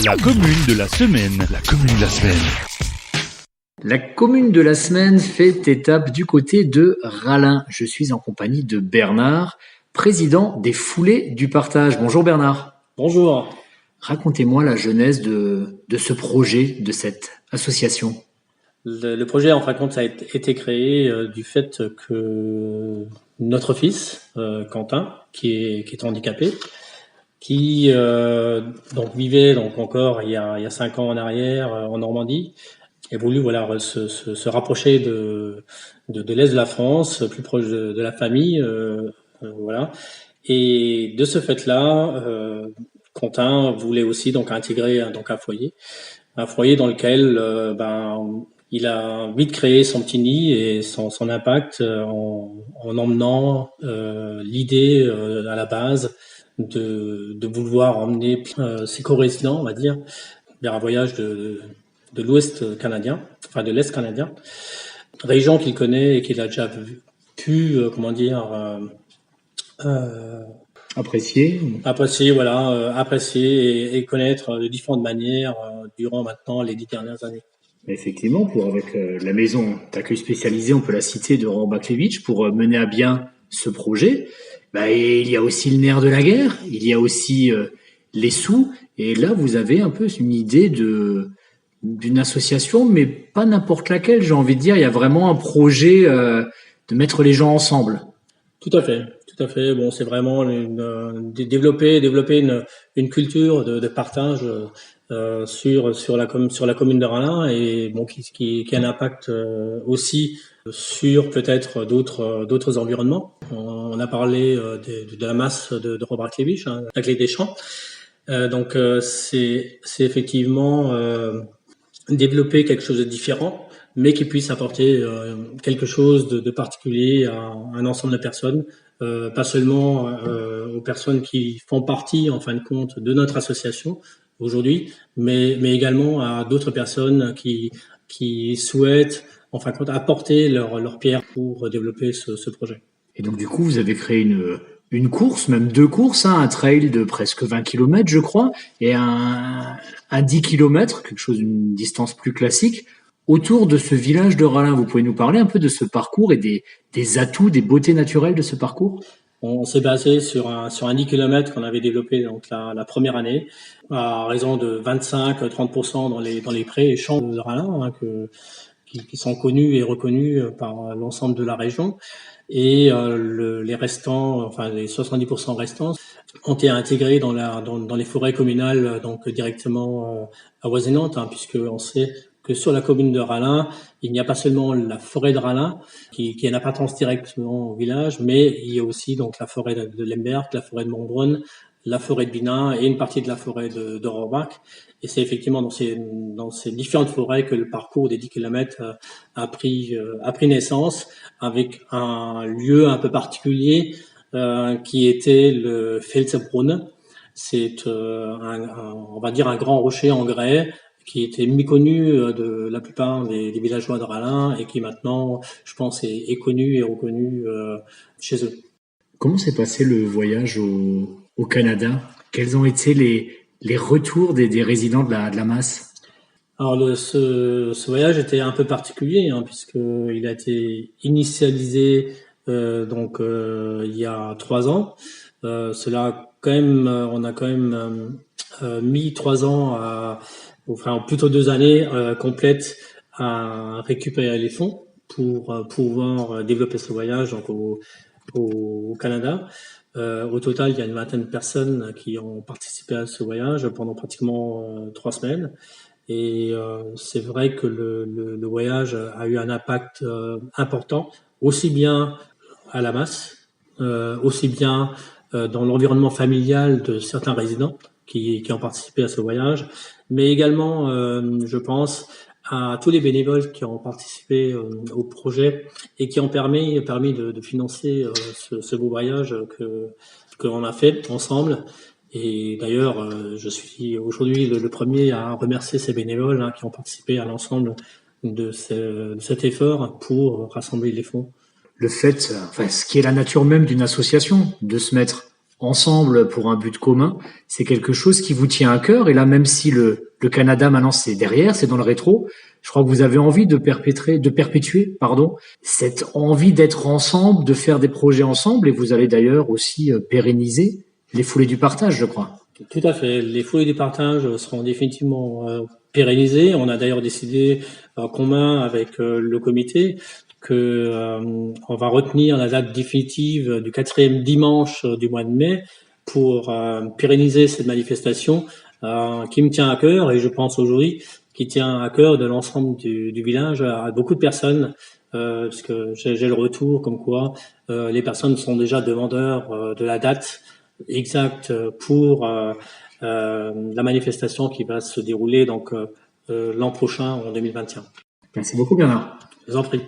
La commune de la semaine. La commune de la semaine. La commune de la semaine fait étape du côté de Rallin. Je suis en compagnie de Bernard, président des Foulées du Partage. Bonjour Bernard. Bonjour. Racontez-moi la genèse de ce projet, de cette association. Le projet, en fin de compte, ça a été créé du fait que notre fils, Quentin, qui est handicapé, qui donc vivait donc encore il y a 5 ans en arrière en Normandie, a voulu se rapprocher de l'est de la France, plus proche de la famille, voilà. Et de ce fait-là, Quentin voulait aussi donc intégrer donc un foyer dans lequel il a vite créé son petit nid et son impact en emmenant l'idée à la base de vouloir emmener ses co-résidents, on va dire, vers un voyage de l'Ouest canadien, enfin de l'Est canadien, région qu'il connaît et qu'il a déjà pu, Apprécié. apprécier et connaître de différentes manières durant maintenant les 10 dernières années. Effectivement, avec la maison d'accueil spécialisée, on peut la citer, de Rohrer-Baklevitch, pour mener à bien ce projet, et il y a aussi le nerf de la guerre, il y a aussi les sous, et là vous avez un peu une idée d'une association, mais pas n'importe laquelle, j'ai envie de dire. Il y a vraiment un projet de mettre les gens ensemble. Tout à fait. Bon, c'est vraiment développer une culture de partage sur la commune de Rallin, et bon, qui a un impact aussi sur peut-être d'autres environnements. On a parlé de la masse de Rohrer-Baklevitch, la clé des champs. Donc c'est effectivement développer quelque chose de différent, mais qui puisse apporter quelque chose de particulier à un ensemble de personnes, pas seulement aux personnes qui font partie, en fin de compte, de notre association aujourd'hui, mais également à d'autres personnes qui souhaitent, en fin de compte, apporter leur pierre pour développer ce projet. Et donc, du coup, vous avez créé une course, même 2 courses, un trail de presque 20 km, je crois, et un 10 km, quelque chose d'une distance plus classique, autour de ce village de Rallin. Vous pouvez nous parler un peu de ce parcours et des atouts, des beautés naturelles de ce parcours? On s'est basé sur un 10 km qu'on avait développé donc la première année, à raison de 25-30% dans les prés et champs de Rallin, qui sont connus et reconnus par l'ensemble de la région. Et les restants, enfin les 70% restants, ont été intégrés dans les forêts communales, donc directement avoisinantes, puisque on sait que sur la commune de Rallin, il n'y a pas seulement la forêt de Rallin qui a une importance directement au village, mais il y a aussi donc la forêt de Lemberg, la forêt de Montbronn, la forêt de Binat et une partie de la forêt de Rohrbach. Et c'est effectivement dans ces différentes forêts que le parcours des 10 km a pris naissance, avec un lieu un peu particulier qui était le Felsenbrunnen. C'est on va dire un grand rocher en grès qui était méconnu de la plupart des villageois de Rallin, et qui maintenant, je pense, est connu et reconnu chez eux. Comment s'est passé le voyage au Canada? Quels ont été les retours des résidents de la masse? Alors ce voyage était un peu particulier, puisqu'il a été initialisé il y a 3 ans. Cela quand même, on a quand même mis 3 ans enfin plutôt 2 années complètes à récupérer les fonds pour pouvoir développer ce voyage donc au Canada. Au total, il y a une vingtaine de personnes qui ont participé à ce voyage pendant pratiquement 3 semaines. Et c'est vrai que le voyage a eu un impact important, aussi bien à la masse, aussi bien dans l'environnement familial de certains résidents qui ont participé à ce voyage, mais également, je pense, à tous les bénévoles qui ont participé au projet et qui ont permis de financer ce beau voyage que l'on a fait ensemble. Et d'ailleurs, je suis aujourd'hui le premier à remercier ces bénévoles qui ont participé à l'ensemble de cet effort pour rassembler les fonds. Le fait, ce qui est la nature même d'une association, de se mettre ensemble pour un but commun, c'est quelque chose qui vous tient à cœur. Et là, même si le Canada maintenant c'est derrière, c'est dans le rétro, je crois que vous avez envie de perpétuer, cette envie d'être ensemble, de faire des projets ensemble. Et vous allez d'ailleurs aussi pérenniser les foulées du partage, je crois. Tout à fait. Les foulées du partage seront définitivement pérennisées. On a d'ailleurs décidé en commun avec le comité que on va retenir la date définitive du 4e dimanche du mois de mai pour pérenniser cette manifestation qui me tient à cœur, et je pense aujourd'hui qui tient à cœur de l'ensemble du village à beaucoup de personnes, parce que j'ai le retour comme quoi les personnes sont déjà demandeurs de la date exacte pour la manifestation qui va se dérouler donc l'an prochain en 2021. Merci beaucoup, Bernard. Je vous en prie.